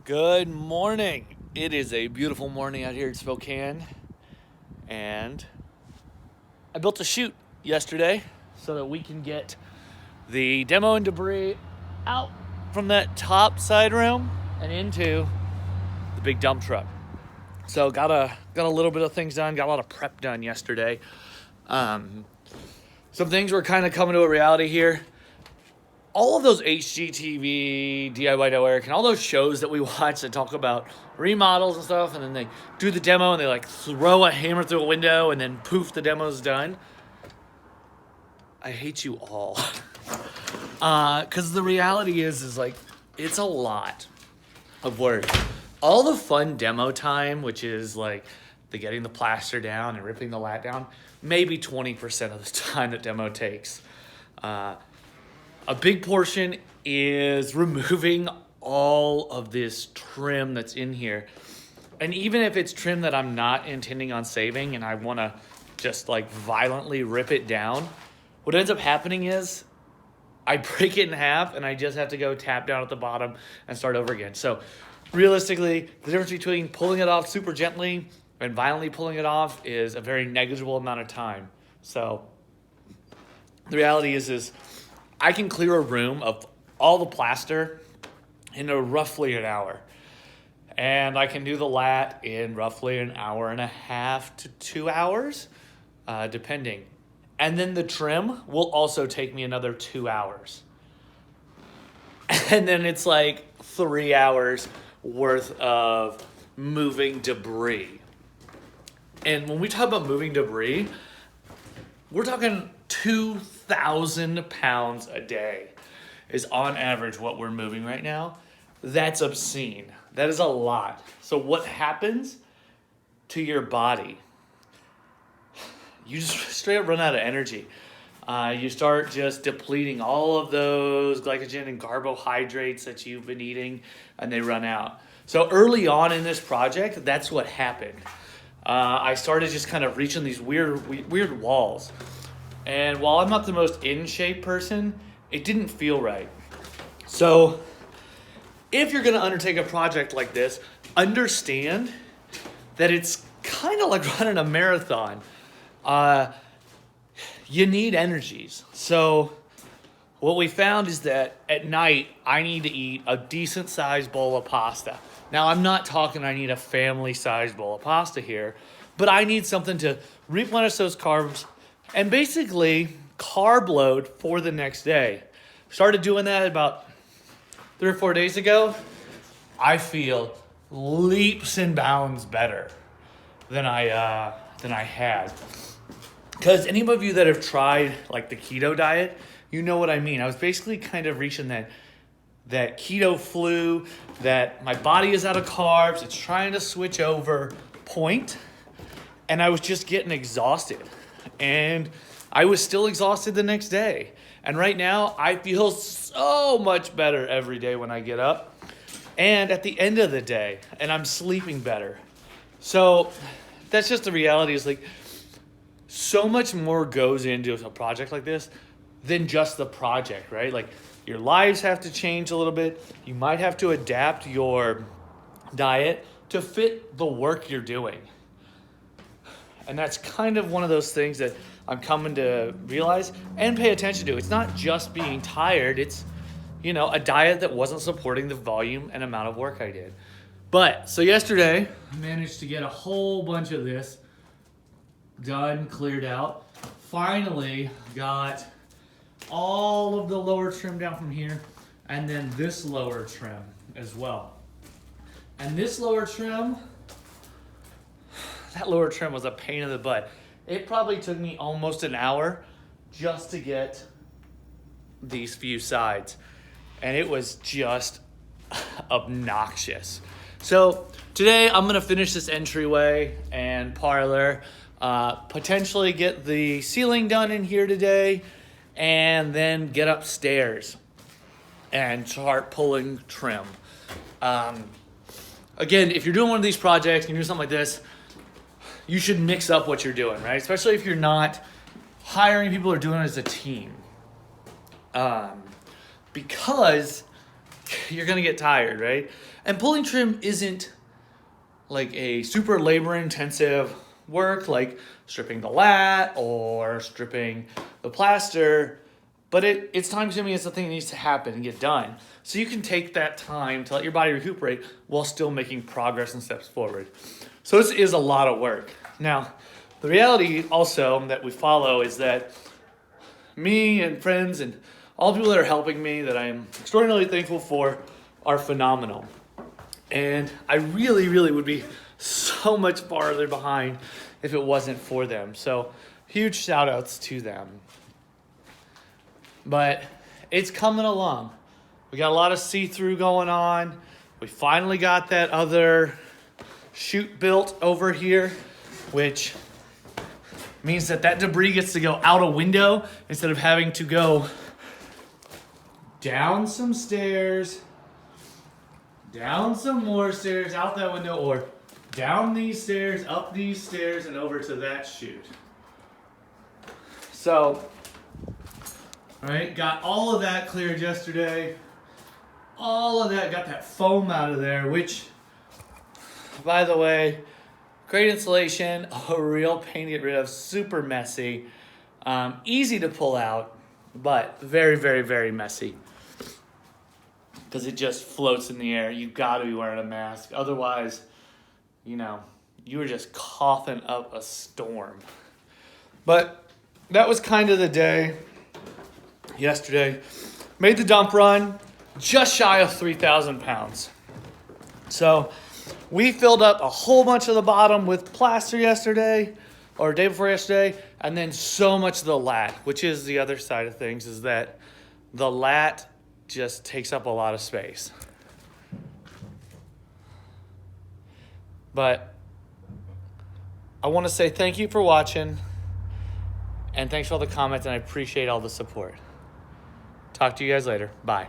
Good morning. It is a beautiful morning out here in Spokane, and I built a chute yesterday so that we can get the demo and debris out from that top side room and into the big dump truck. So got a little bit of things done, got a lot of prep done yesterday. Some things were kind of coming to a reality here. All of those HGTV, DIY.org, and all those shows that we watch that talk about remodels and stuff, and then they do the demo and they like throw a hammer through a window and then poof, the demo's done. I hate you all. Because the reality is like, it's a lot of work. All the fun demo time, which is like the getting the plaster down and ripping the lat down, maybe 20% of the time that demo takes. A big portion is removing all of this trim that's in here. And even if it's trim that I'm not intending on saving and I want to just like violently rip it down, what ends up happening is I break it in half and I just have to go tap down at the bottom and start over again. So realistically, the difference between pulling it off super gently and violently pulling it off is a very negligible amount of time. So the reality is I can clear a room of all the plaster in roughly an hour. And I can do the lat in roughly an hour and a half to 2 hours, depending. And then the trim will also take me another 2 hours. And then it's like 3 hours worth of moving debris. And when we talk about moving debris, we're talking 2,000 pounds a day is on average what we're moving right now. That's obscene. That is a lot. So what happens to your body? You just straight up run out of energy. You start just depleting all of those glycogen and carbohydrates that you've been eating, and they run out. So early on in this project, that's what happened. I started just kind of reaching these weird walls. And while I'm not the most in shape person, it didn't feel right. So if you're going to undertake a project like this, understand that it's kind of like running a marathon. You need energies. So what we found is that at night, I need to eat a decent sized bowl of pasta. Now, I'm not talking I need a family sized bowl of pasta here, but I need something to replenish those carbs and basically carb load for the next day. Started doing that about 3 or 4 days ago. I feel leaps and bounds better than I had. Because any of you that have tried like the keto diet, you know what I mean. I was basically kind of reaching that keto flu, that my body is out of carbs, it's trying to switch over point, and I was just getting exhausted. And I was still exhausted the next day. And right now, I feel so much better every day when I get up. And at the end of the day, and I'm sleeping better. So that's just the reality, is like so much more goes into a project like this than just the project, right? Like your lives have to change a little bit. You might have to adapt your diet to fit the work you're doing. And that's kind of one of those things that I'm coming to realize and pay attention to. It's not just being tired. It's, a diet that wasn't supporting the volume and amount of work I did. But, so yesterday, I managed to get a whole bunch of this done, cleared out. Finally got all of the lower trim down from here, and then this lower trim as well. And this lower trim, that lower trim was a pain in the butt. It probably took me almost an hour just to get these few sides. And it was just obnoxious. So today I'm going to finish this entryway and parlor, potentially get the ceiling done in here today, and then get upstairs and start pulling trim. Again, if you're doing one of these projects and you're doing something like this, you should mix up what you're doing, right? Especially if you're not hiring people or doing it as a team. Because you're gonna get tired, right? And pulling trim isn't like a super labor intensive work like stripping the lat or stripping the plaster, but it's time consuming. It's the thing that needs to happen and get done. So you can take that time to let your body recuperate while still making progress and steps forward. So this is a lot of work. Now, the reality also that we follow is that me and friends and all the people that are helping me that I am extraordinarily thankful for are phenomenal. And I really, really would be so much farther behind if it wasn't for them. So huge shout outs to them. But it's coming along. We got a lot of see-through going on. We finally got that other chute built over here, which means that debris gets to go out a window instead of having to go down some stairs, down some more stairs, out that window, or down these stairs, up these stairs, and over to that chute. So, all right, got all of that cleared yesterday. All of that, got that foam out of there, which, by the way, great installation, a real pain to get rid of, super messy, easy to pull out, but very, very, very messy. Because it just floats in the air. You've got to be wearing a mask. Otherwise, you were just coughing up a storm. But that was kind of the day yesterday. Made the dump run, just shy of 3,000 pounds. So we filled up a whole bunch of the bottom with plaster yesterday, or day before yesterday, and then so much of the lat, which is the other side of things, is that the lat just takes up a lot of space. But I want to say thank you for watching, and thanks for all the comments, and I appreciate all the support. Talk to you guys later. Bye.